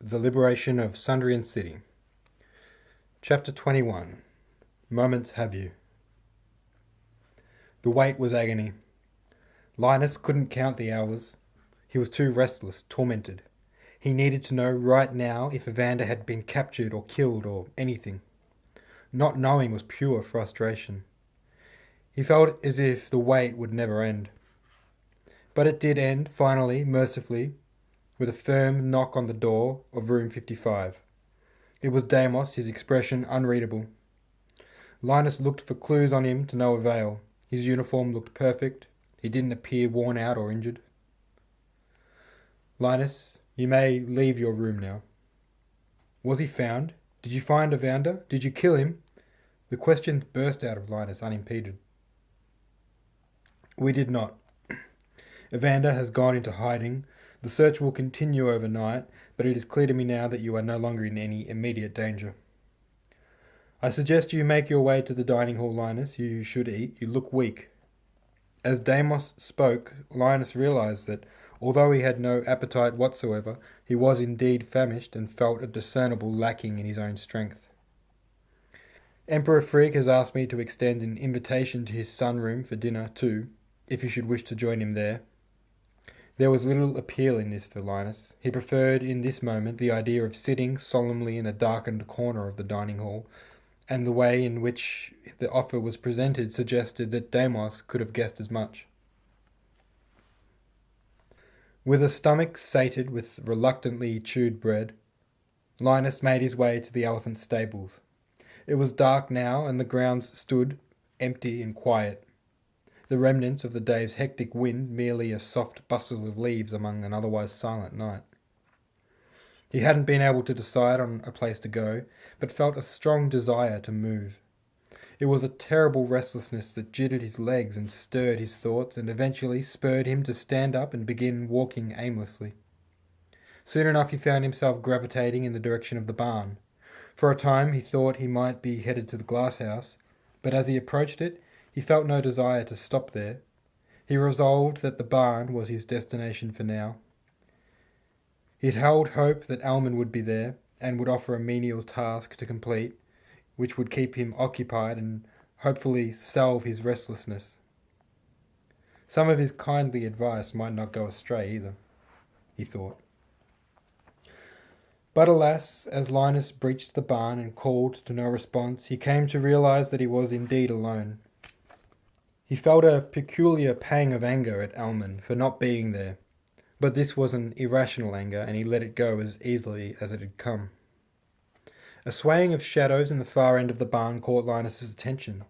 The Liberation of Sundrian City. Chapter 21. Moments Have You. The wait was agony. Linus couldn't count the hours. He was too restless, tormented. He needed to know right now if Evander had been captured or killed or anything. Not knowing was pure frustration. He felt as if the wait would never end. But it did end, finally, mercifully, with a firm knock on the door of room 55. It was Deimos, his expression unreadable. Linus looked for clues on him to no avail. His uniform looked perfect. He didn't appear worn out or injured. Linus, you may leave your room now. Was he found? Did you find Evander? Did you kill him? The questions burst out of Linus unimpeded. We did not. Evander has gone into hiding. The search will continue overnight, but it is clear to me now that you are no longer in any immediate danger. I suggest you make your way to the dining hall, Linus. You should eat. You look weak. As Deimos spoke, Linus realized that, although he had no appetite whatsoever, he was indeed famished and felt a discernible lacking in his own strength. Emperor Frigg has asked me to extend an invitation to his sunroom for dinner too, if you should wish to join him there. There was little appeal in this for Linus. He preferred in this moment the idea of sitting solemnly in a darkened corner of the dining hall, and the way in which the offer was presented suggested that Deimos could have guessed as much. With a stomach sated with reluctantly chewed bread, Linus made his way to the elephant stables. It was dark now, and the grounds stood empty and quiet. The remnants of the day's hectic wind merely a soft bustle of leaves among an otherwise silent night. He hadn't been able to decide on a place to go, but felt a strong desire to move. It was a terrible restlessness that jittered his legs and stirred his thoughts, and eventually spurred him to stand up and begin walking aimlessly. Soon enough he found himself gravitating in the direction of the barn. For a time he thought he might be headed to the glass house, but as he approached it, he felt no desire to stop there. He resolved that the barn was his destination for now. He had held hope that Alman would be there, and would offer a menial task to complete, which would keep him occupied and hopefully salve his restlessness. Some of his kindly advice might not go astray either, he thought. But alas, as Linus breached the barn and called to no response, he came to realize that he was indeed alone. He felt a peculiar pang of anger at Alman for not being there, but this was an irrational anger, and he let it go as easily as it had come. A swaying of shadows in the far end of the barn caught Linus's attention.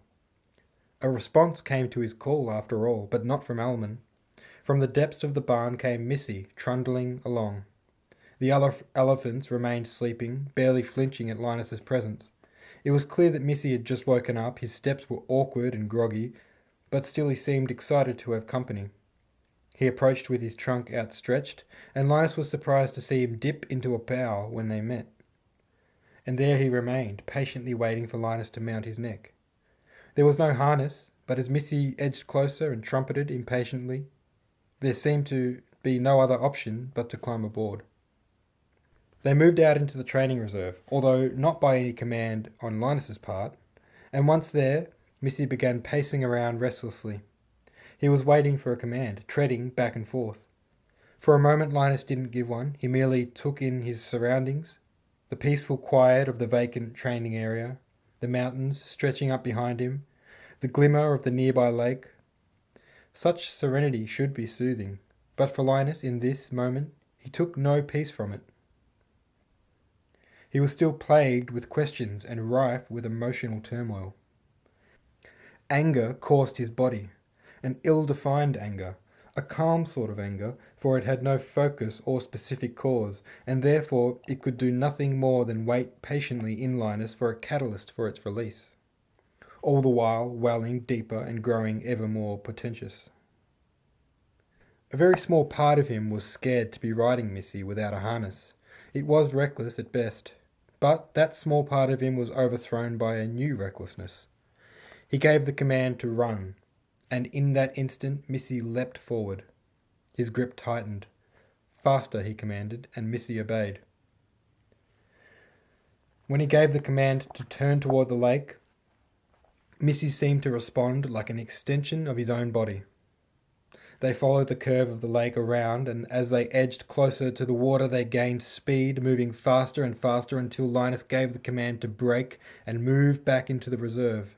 A response came to his call after all, but not from Alman. From the depths of the barn came Missy, trundling along. The other elephants remained sleeping, barely flinching at Linus's presence. It was clear that Missy had just woken up. His steps were awkward and groggy, but still he seemed excited to have company. He approached with his trunk outstretched, and Linus was surprised to see him dip into a bow when they met. And there he remained, patiently waiting for Linus to mount his neck. There was no harness, but as Missy edged closer and trumpeted impatiently, there seemed to be no other option but to climb aboard. They moved out into the training reserve, although not by any command on Linus's part, and once there, Missy began pacing around restlessly. He was waiting for a command, treading back and forth. For a moment Linus didn't give one. He merely took in his surroundings, the peaceful quiet of the vacant training area, the mountains stretching up behind him, the glimmer of the nearby lake. Such serenity should be soothing, but for Linus in this moment he took no peace from it. He was still plagued with questions and rife with emotional turmoil. Anger coursed his body, an ill-defined anger, a calm sort of anger, for it had no focus or specific cause, and therefore it could do nothing more than wait patiently in Linus for a catalyst for its release, all the while welling deeper and growing ever more portentous. A very small part of him was scared to be riding Missy without a harness. It was reckless at best, but that small part of him was overthrown by a new recklessness. He gave the command to run, and in that instant Missy leapt forward. His grip tightened. Faster, he commanded, and Missy obeyed. When he gave the command to turn toward the lake, Missy seemed to respond like an extension of his own body. They followed the curve of the lake around, and as they edged closer to the water, they gained speed, moving faster and faster until Linus gave the command to brake and move back into the reserve.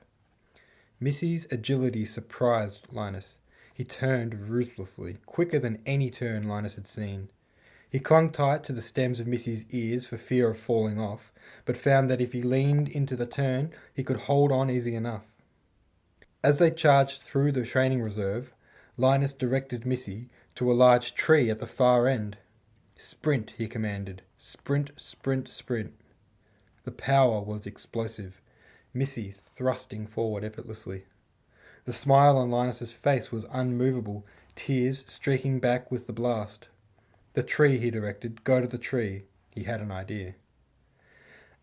Missy's agility surprised Linus. He turned ruthlessly, quicker than any turn Linus had seen. He clung tight to the stems of Missy's ears for fear of falling off, but found that if he leaned into the turn, he could hold on easy enough. As they charged through the training reserve, Linus directed Missy to a large tree at the far end. "Sprint," he commanded. "Sprint, sprint, sprint." The power was explosive, Missy thrusting forward effortlessly. The smile on Linus's face was unmovable, tears streaking back with the blast. "The tree," he directed. "Go to the tree." He had an idea.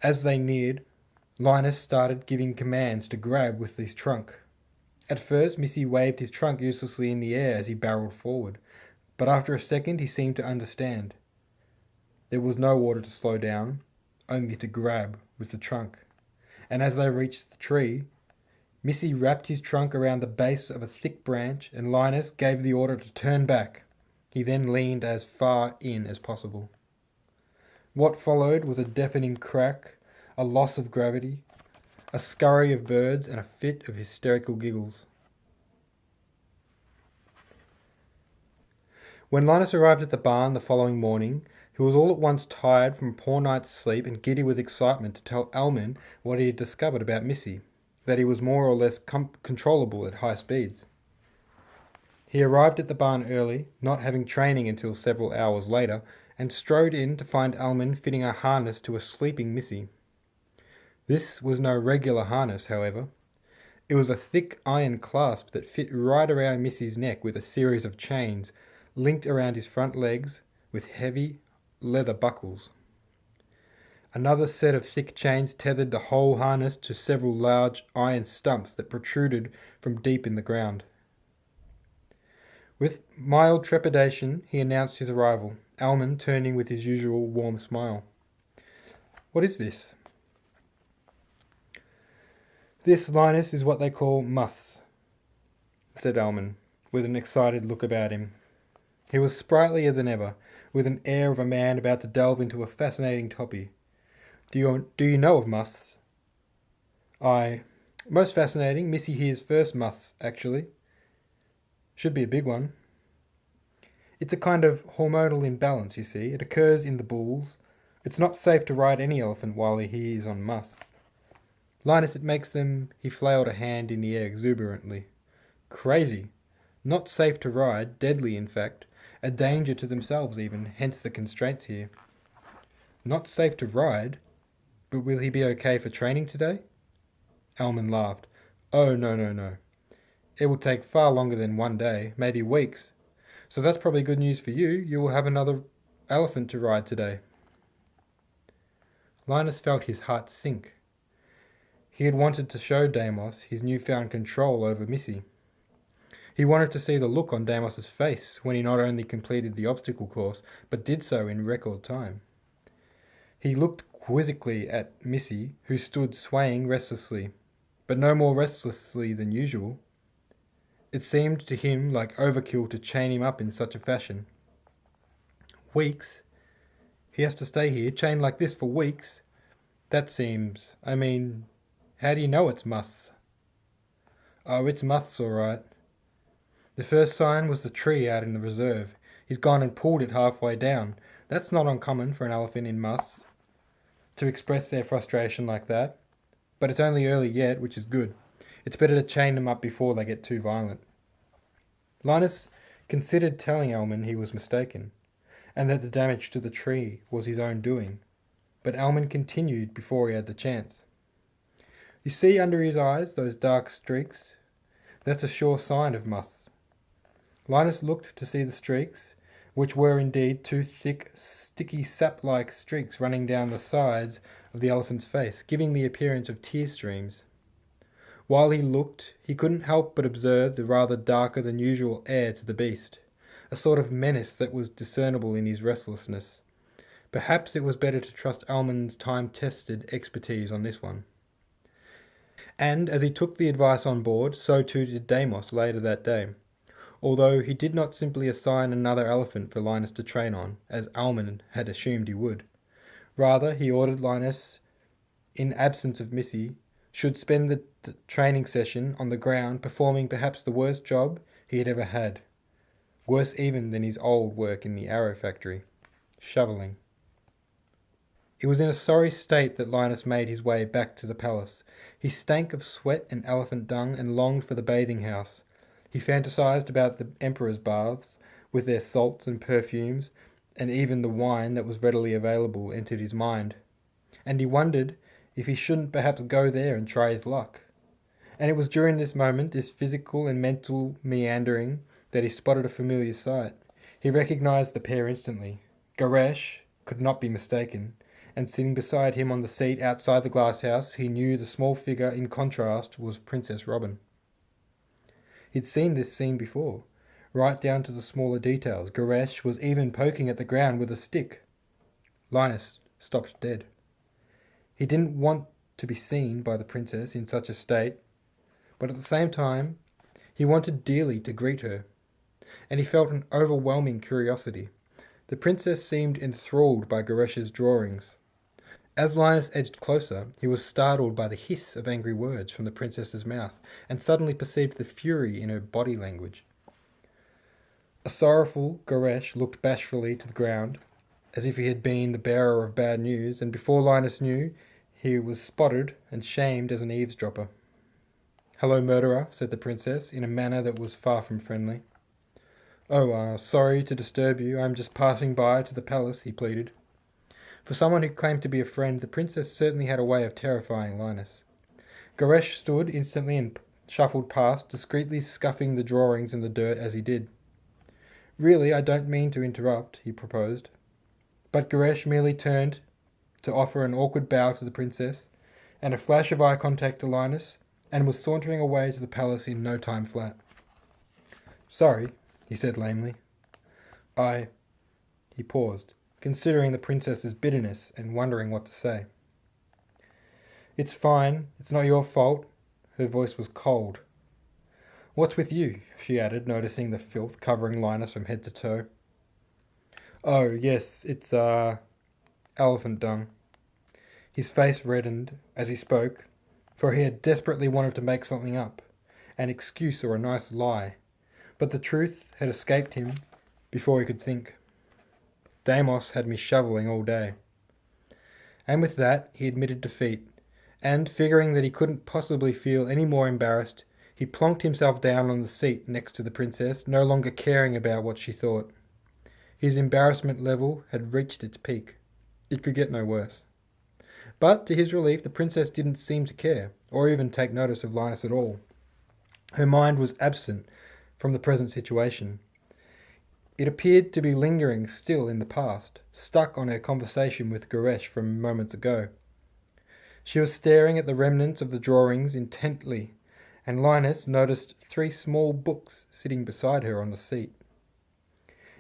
As they neared, Linus started giving commands to grab with his trunk. At first, Missy waved his trunk uselessly in the air as he barreled forward, but after a second he seemed to understand. There was no order to slow down, only to grab with the trunk. And as they reached the tree, Missy wrapped his trunk around the base of a thick branch, and Linus gave the order to turn back. He then leaned as far in as possible. What followed was a deafening crack, a loss of gravity, a scurry of birds, and a fit of hysterical giggles. When Linus arrived at the barn the following morning, he was all at once tired from a poor night's sleep and giddy with excitement to tell Alman what he had discovered about Missy, that he was more or less controllable at high speeds. He arrived at the barn early, not having training until several hours later, and strode in to find Alman fitting a harness to a sleeping Missy. This was no regular harness, however. It was a thick iron clasp that fit right around Missy's neck with a series of chains linked around his front legs with heavy leather buckles. Another set of thick chains tethered the whole harness to several large iron stumps that protruded from deep in the ground. With mild trepidation, he announced his arrival, Alman turning with his usual warm smile. "What is this?" "This, Linus, is what they call muths," said Alman, with an excited look about him. He was sprightlier than ever, with an air of a man about to delve into a fascinating topic. Do you know of muths?" Most fascinating. Missy here's first muths, actually. Should be a big one." "It's a kind of hormonal imbalance, you see. It occurs in the bulls. It's not safe to ride any elephant while he is on muths. Linus, it makes them..." He flailed a hand in the air exuberantly. "Crazy. Not safe to ride, deadly in fact, a danger to themselves even, hence the constraints here." "Not safe to ride? But will he be okay for training today?" Alman laughed. "Oh, no. It will take far longer than one day, maybe weeks. So that's probably good news for you. You will have another elephant to ride today." Linus felt his heart sink. He had wanted to show Deimos his newfound control over Missy. He wanted to see the look on Deimos's face when he not only completed the obstacle course, but did so in record time. He looked quizzically at Missy, who stood swaying restlessly, but no more restlessly than usual. It seemed to him like overkill to chain him up in such a fashion. "Weeks? He has to stay here, chained like this for weeks? That seems... how do you know it's muths?" "Oh, it's muths all right. The first sign was the tree out in the reserve. He's gone and pulled it halfway down. That's not uncommon for an elephant in muths to express their frustration like that. But it's only early yet, which is good. It's better to chain them up before they get too violent." Linus considered telling Alman he was mistaken, and that the damage to the tree was his own doing, but Alman continued before he had the chance. "You see under his eyes those dark streaks? That's a sure sign of muths." Linus looked to see the streaks, which were indeed two thick, sticky sap-like streaks running down the sides of the elephant's face, giving the appearance of tear streams. While he looked, he couldn't help but observe the rather darker than usual air to the beast, a sort of menace that was discernible in his restlessness. Perhaps it was better to trust Almond's time-tested expertise on this one. And as he took the advice on board, so too did Deimos later that day, although he did not simply assign another elephant for Linus to train on, as Almond had assumed he would. Rather, he ordered Linus, in absence of Missy, should spend the training session on the ground performing perhaps the worst job he had ever had. Worse even than his old work in the arrow factory. Shoveling. It was in a sorry state that Linus made his way back to the palace. He stank of sweat and elephant dung and longed for the bathing house. He fantasized about the emperor's baths, with their salts and perfumes, and even the wine that was readily available entered his mind. And he wondered if he shouldn't perhaps go there and try his luck. And it was during this moment, this physical and mental meandering, that he spotted a familiar sight. He recognized the pair instantly. Goresh could not be mistaken, and sitting beside him on the seat outside the glass house, he knew the small figure in contrast was Princess Robin. He'd seen this scene before, right down to the smaller details. Goresh was even poking at the ground with a stick. Linus stopped dead. He didn't want to be seen by the princess in such a state, but at the same time, he wanted dearly to greet her, and he felt an overwhelming curiosity. The princess seemed enthralled by Goresh's drawings. As Linus edged closer, he was startled by the hiss of angry words from the princess's mouth, and suddenly perceived the fury in her body language. A sorrowful Goresh looked bashfully to the ground, as if he had been the bearer of bad news, and before Linus knew, he was spotted and shamed as an eavesdropper. "Hello, murderer," said the princess, in a manner that was far from friendly. "Oh, sorry to disturb you. I'm just passing by to the palace," he pleaded. For someone who claimed to be a friend, the princess certainly had a way of terrifying Linus. Goresh stood instantly and shuffled past, discreetly scuffing the drawings in the dirt as he did. "Really, I don't mean to interrupt," he proposed. But Goresh merely turned to offer an awkward bow to the princess, and a flash of eye contact to Linus, and was sauntering away to the palace in no time flat. "Sorry," he said lamely. He paused, considering the princess's bitterness and wondering what to say. "It's fine. It's not your fault." Her voice was cold. "What's with you?" she added, noticing the filth covering Linus from head to toe. "Oh, yes, it's, elephant dung." His face reddened as he spoke, for he had desperately wanted to make something up, an excuse or a nice lie, but the truth had escaped him before he could think. "Deimos had me shoveling all day." And with that, he admitted defeat, and, figuring that he couldn't possibly feel any more embarrassed, he plonked himself down on the seat next to the princess, no longer caring about what she thought. His embarrassment level had reached its peak. It could get no worse. But, to his relief, the princess didn't seem to care, or even take notice of Linus at all. Her mind was absent from the present situation. It appeared to be lingering still in the past, stuck on her conversation with Goresh from moments ago. She was staring at the remnants of the drawings intently, and Linus noticed 3 small books sitting beside her on the seat.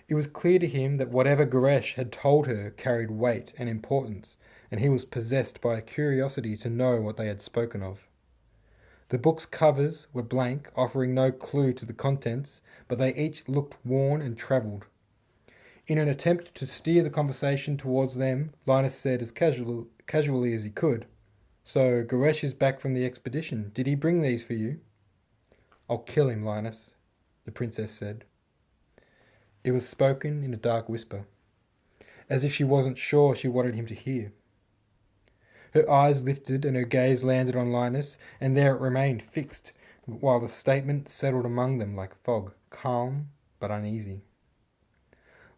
It was clear to him that whatever Goresh had told her carried weight and importance, and he was possessed by a curiosity to know what they had spoken of. The book's covers were blank, offering no clue to the contents, but they each looked worn and travelled. In an attempt to steer the conversation towards them, Linus said as casually as he could, "So, Goresh is back from the expedition. Did he bring these for you?" "I'll kill him, Linus," the princess said. It was spoken in a dark whisper, as if she wasn't sure she wanted him to hear. Her eyes lifted and her gaze landed on Linus, and there it remained fixed, while the statement settled among them like fog, calm but uneasy.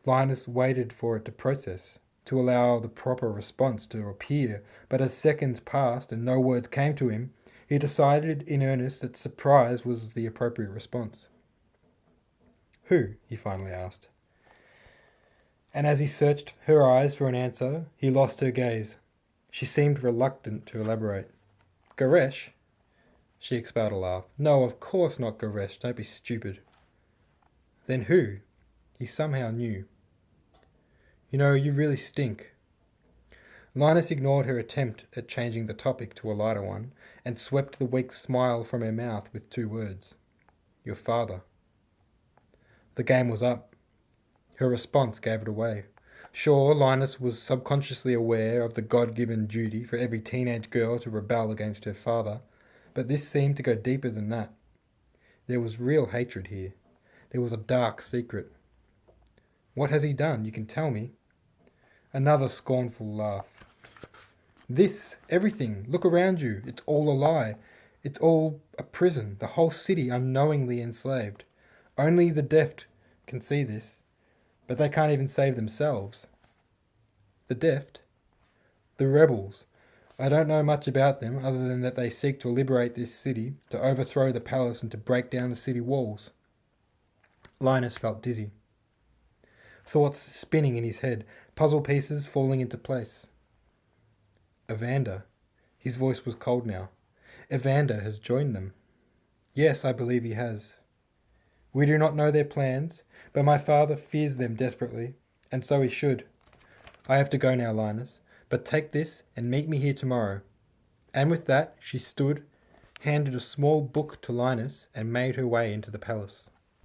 Linus waited for it to process, to allow the proper response to appear, but as seconds passed and no words came to him, he decided in earnest that surprise was the appropriate response. "Who?" he finally asked. And as he searched her eyes for an answer, he lost her gaze. She seemed reluctant to elaborate. "Goresh?" She expelled a laugh. "No, of course not Goresh. Don't be stupid." "Then who?" He somehow knew. "You know, you really stink." Linus ignored her attempt at changing the topic to a lighter one, and swept the weak smile from her mouth with 2 words. Your father. The game was up. Her response gave it away. Sure, Linus was subconsciously aware of the God-given duty for every teenage girl to rebel against her father, but this seemed to go deeper than that. There was real hatred here. There was a dark secret. What has he done? You can tell me. Another scornful laugh. This, everything, look around you. It's all a lie. It's all a prison, the whole city unknowingly enslaved. Only the deft can see this, but they can't even save themselves. The deft? The rebels. I don't know much about them other than that they seek to liberate this city, to overthrow the palace and to break down the city walls. Linus felt dizzy. Thoughts spinning in his head, puzzle pieces falling into place. Evander. His voice was cold now. Evander has joined them. Yes, I believe he has. We do not know their plans, but my father fears them desperately, and so he should. I have to go now, Linus, but take this and meet me here tomorrow. And with that, she stood, handed a small book to Linus, and made her way into the palace.